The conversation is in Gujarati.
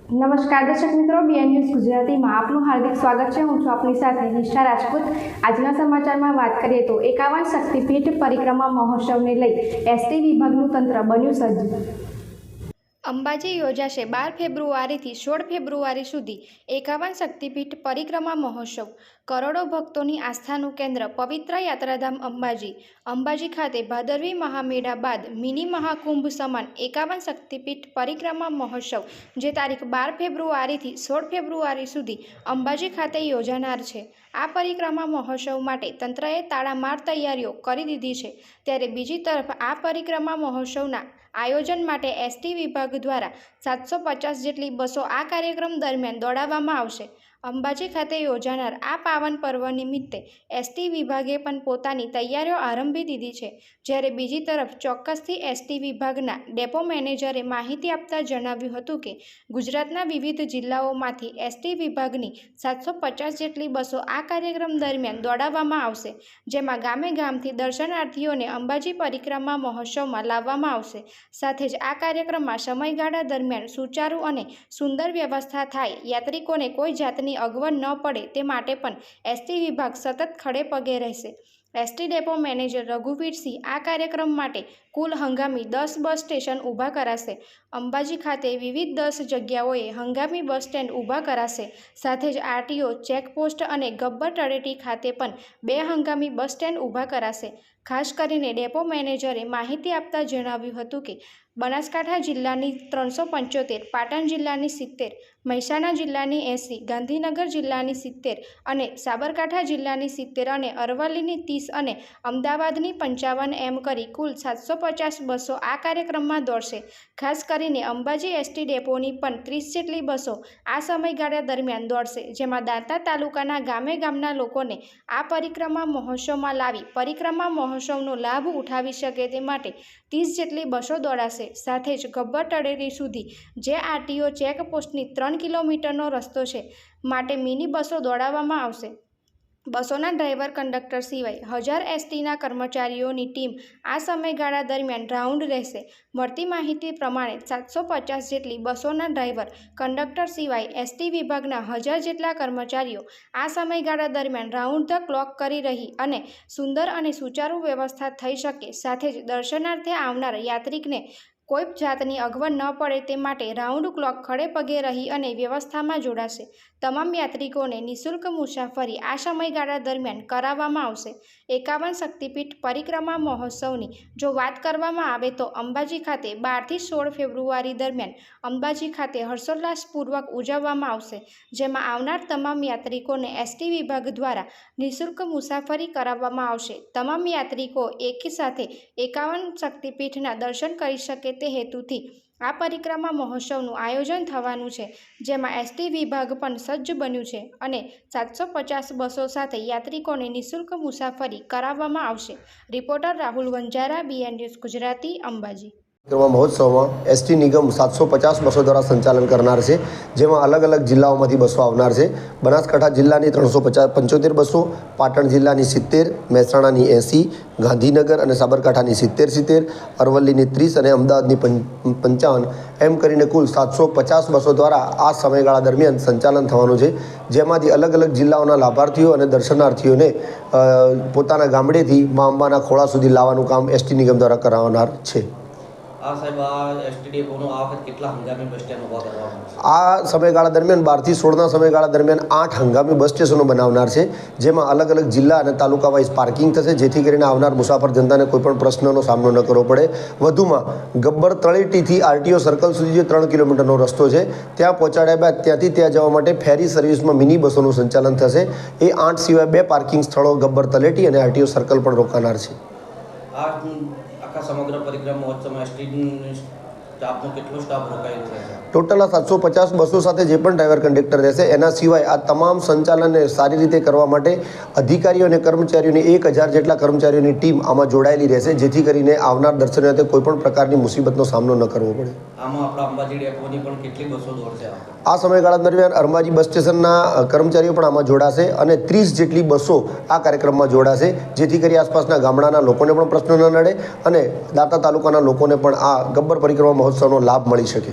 નમસ્કાર દર્શક મિત્રો, બીએન ન્યૂઝ ગુજરાતીમાં આપનું હાર્દિક સ્વાગત છે। હું છું આપની સાથે નિષ્ઠા રાજપૂત। આજના સમાચારમાં વાત કરીએ તો 51 શક્તિપીઠ પરિક્રમા મહોત્સવને લઈ એસટી વિભાગનું તંત્ર બન્યું સજ્જ। અંબાજી યોજાશે 12 ફેબ્રુઆરીથી 16 ફેબ્રુઆરી સુધી 51 શક્તિપીઠ પરિક્રમા મહોત્સવ। કરોડો ભક્તોની આસ્થાનું કેન્દ્ર પવિત્ર યાત્રાધામ અંબાજી। અંબાજી ખાતે ભાદરવી મહામેળા બાદ મિની મહાકુંભ સમાન 51 શક્તિપીઠ પરિક્રમા મહોત્સવ જે તારીખ 12 ફેબ્રુઆરીથી 16 ફેબ્રુઆરી સુધી અંબાજી ખાતે યોજાનાર છે। આ પરિક્રમા મહોત્સવ માટે તંત્રએ તાળામાર તૈયારીઓ કરી દીધી છે। ત્યારે બીજી તરફ આ પરિક્રમા મહોત્સવના આયોજન માટે એસટી વિભાગ દ્વારા 750 જેટલી બસો આ કાર્યક્રમ દરમિયાન દોડાવવામાં આવશે। અંબાજી ખાતે યોજાનાર આ પાવન પર્વ નિમિત્તે એસટી વિભાગે પણ પોતાની તૈયારીઓ આરંભી દીધી છે। જ્યારે બીજી તરફ ચોક્કસથી એસટી વિભાગના ડેપો મેનેજરે માહિતી આપતા જણાવ્યું હતું કે ગુજરાતના વિવિધ જિલ્લાઓમાંથી એસટી વિભાગની 750 જેટલી બસો આ કાર્યક્રમ દરમિયાન દોડાવવામાં આવશે, જેમાં ગામે ગામથી દર્શનાર્થીઓને અંબાજી પરિક્રમા મહોત્સવમાં લાવવામાં આવશે। સાથે જ આ કાર્યક્રમમાં સમયગાળા દરમિયાન સુચારુ અને સુંદર વ્યવસ્થા થાય, યાત્રિકોને કોઈ જાતની અગવડ ન પડે તે માટે પણ એસટી વિભાગ સતત ખડે પગે રહેશે। એસટી ડેપો મેનેજર રઘુવીરસિંહ આ કાર્યક્રમ માટે કુલ હંગામી 10 બસ સ્ટેશન ઊભા કરાશે। અંબાજી ખાતે વિવિધ 10 જગ્યાઓએ હંગામી બસ સ્ટેન્ડ ઊભા કરાશે। સાથે જ આરટીઓ ચેકપોસ્ટ અને ગબ્બર તળેટી ખાતે પણ 2 હંગામી બસ સ્ટેન્ડ ઊભા કરાશે। ખાસ કરીને ડેપો મેનેજરે માહિતી આપતા જણાવ્યું હતું કે બનાસકાંઠા જિલ્લાની 375, પાટણ જિલ્લાની 70, મહેસાણા જિલ્લાની 80, ગાંધીનગર જિલ્લાની 70 અને સાબરકાંઠા જિલ્લાની 70 અને અરવલ્લીની 30 અને અમદાવાદની 55 એમ કરી કુલ 750 બસો આ કાર્યક્રમમાં દોડશે। ખાસ કરીને અંબાજી એસટી ડેપોની પણ 30 જેટલી બસો આ સમયગાળા દરમિયાન દોડશે, જેમાં દાંતા તાલુકાના ગામે ગામના લોકોને આ પરિક્રમા મહોત્સવમાં લાવી પરિક્રમા મહોત્સવનો લાભ ઉઠાવી શકે તે માટે 30 જેટલી બસો દોડાશે। સાથે જ ગબ્બર તળેટી સુધી જે આરટીઓ ચેકપોસ્ટની 3 કિલોમીટરનો રસ્તો છે માટે મિની બસો દોડાવવામાં આવશે। બસોના ડ્રાઈવર કંડક્ટર સિવાય 1000 એસટીના કર્મચારીઓની ટીમ આ સમયગાળા દરમિયાન રાઉન્ડ રહેશે। મળતી માહિતી પ્રમાણે 750 જેટલી બસોના ડ્રાઈવર કંડક્ટર સિવાય એસટી વિભાગના 1000 જેટલા કર્મચારીઓ આ સમયગાળા દરમિયાન રાઉન્ડ ધ ક્લોક કરી રહી અને સુંદર અને સુચારુ વ્યવસ્થા થઈ શકે, સાથે જ દર્શનાર્થે આવનાર યાત્રિકને કોઈ જાતની અગવડ ન પડે તે માટે રાઉન્ડ ક્લોક ખડે પગે રહી અને વ્યવસ્થામાં જોડાશે। તમામ યાત્રિકોને નિઃશુલ્ક મુસાફરી આ સમયગાળા દરમિયાન કરાવવામાં આવશે। 51 શક્તિપીઠ પરિક્રમા મહોત્સવની જો વાત કરવામાં આવે તો અંબાજી ખાતે 12 થી 16 ફેબ્રુઆરી દરમિયાન અંબાજી ખાતે હર્ષોલ્લાસપૂર્વક ઉજવવામાં આવશે, જેમાં આવનાર તમામ યાત્રિકોને એસટી વિભાગ દ્વારા નિઃશુલ્ક મુસાફરી કરાવવામાં આવશે। તમામ યાત્રિકો એકી સાથે 51 શક્તિપીઠના દર્શન કરી શકે તે હેતુથી આ પરિક્રમા મહોત્સવનું આયોજન થવાનું છે, જેમાં એસટી વિભાગ પણ સજ્જ બન્યું છે અને 750 બસો સાથે યાત્રિકોને નિઃશુલ્ક મુસાફરી કરાવવામાં આવશે। Reporter Rahul Vanjara, BN news Gujarati, Ambaji. પરિક્રમા મહોત્સવમાં એસટી નિગમ 750 બસો દ્વારા સંચાલન કરનાર છે, જેમાં અલગ અલગ જિલ્લાઓમાંથી બસો આવનાર છે। બનાસકાંઠા જિલ્લાની 375 બસો, પાટણ જિલ્લાની 70, મહેસાણાની 80, ગાંધીનગર અને સાબરકાંઠાની 70, અરવલ્લીની 30 અને અમદાવાદની 55 એમ કરીને કુલ 750 બસો દ્વારા આ સમયગાળા દરમિયાન સંચાલન થવાનું છે, જેમાંથી અલગ અલગ જિલ્લાઓના લાભાર્થીઓ અને દર્શનાર્થીઓને પોતાના ગામડેથી મા અંબાના ખોળા સુધી લાવવાનું કામ એસટી નિગમ દ્વારા કરાવનાર છે। આ સમયગાળા દરમિયાન 12 થી 16ના સમયગાળા દરમિયાન 8 હંગામી બસ સ્ટેશનો બનાવનાર છે, જેમાં અલગ અલગ જિલ્લા અને તાલુકા વાઇઝ પાર્કિંગ થશે, જેથી કરીને આવનાર મુસાફર જનતાને કોઈપણ પ્રશ્નનો સામનો ન કરવો પડે। વધુમાં ગબ્બર તળેટીથી આરટીઓ સર્કલ સુધી જે 3 કિલોમીટરનો રસ્તો છે ત્યાં પહોંચાડ્યા બાદ ત્યાંથી ત્યાં જવા માટે ફેરી સર્વિસમાં મિની બસોનું સંચાલન થશે। એ 8 સિવાય 2 પાર્કિંગ સ્થળો ગબ્બર તળેટી અને આરટીઓ સર્કલ પણ રોકાનાર છે। સમગ્ર પરિક્રમા મહોત્સવમાં એસટી સ્ટાફનો કેટલો સ્ટાફ રોકાયેલો છે? ટોટલ 750 બસો સાથે જે પણ ડ્રાઈવર કંડક્ટર રહેશે, એના સિવાય આ તમામ સંચાલનને સારી રીતે કરવા માટે અધિકારીઓ અને કર્મચારીઓની 1000 જેટલા કર્મચારીઓની ટીમ આમાં જોડાયેલી રહેશે, જેથી કરીને આવનાર દર્શનાર્થીઓને કોઈપણ પ્રકારની મુસીબતનો સામનો ન કરવો પડે। આમાં આપણા અંબાજી ડેપોની પણ કેટલી બસો દોડશે? આ સમયગાળા દરમિયાન અંબાજી બસ સ્ટેશનના કર્મચારીઓ પણ આમાં જોડાશે અને 30 જેટલી બસો આ કાર્યક્રમમાં જોડાશે, જેથી કરી આસપાસના ગામડાના લોકોને પણ પ્રશ્નો ન નડે અને દાંતા તાલુકાના લોકોને પણ આ ગબ્બર પરિક્રમા મહોત્સવનો લાભ મળી શકે।